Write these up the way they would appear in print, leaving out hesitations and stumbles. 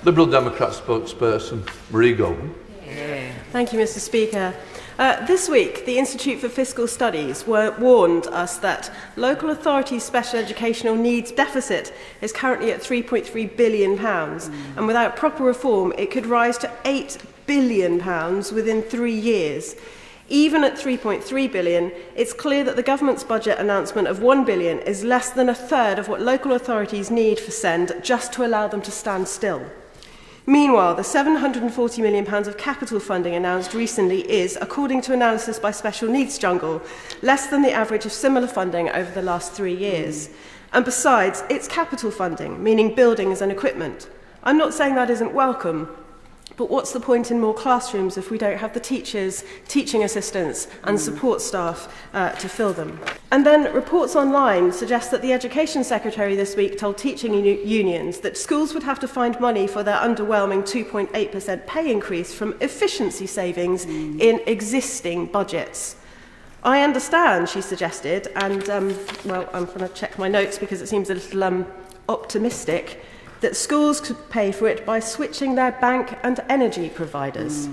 Liberal Democrat spokesperson, Marie Goldman. Thank you, Mr. Speaker. This week, the Institute for Fiscal Studies warned us that local authorities' special educational needs deficit is currently at £3.3 billion, and without proper reform, it could rise to £8 billion within 3 years. Even at £3.3 billion, it's clear that the government's budget announcement of £1 billion is less than a third of what local authorities need for SEND just to allow them to stand still. Meanwhile, the £740 million of capital funding announced recently is, according to analysis by Special Needs Jungle, less than the average of similar funding over the last 3 years. And besides, it's capital funding, meaning buildings and equipment. I'm not saying that isn't welcome, but what's the point in more classrooms if we don't have the teachers, teaching assistants and support staff to fill them? And then reports online suggest that the Education Secretary this week told teaching unions that schools would have to find money for their underwhelming 2.8% pay increase from efficiency savings in existing budgets. I understand, she suggested, and well, I'm going to check my notes because it seems a little optimistic, that schools could pay for it by switching their bank and energy providers.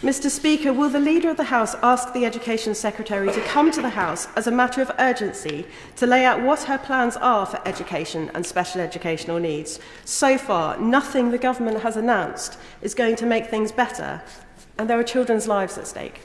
Mr. Speaker, will the Leader of the House ask the Education Secretary to come to the House as a matter of urgency to lay out what her plans are for education and special educational needs? So far, nothing the government has announced is going to make things better, and there are children's lives at stake.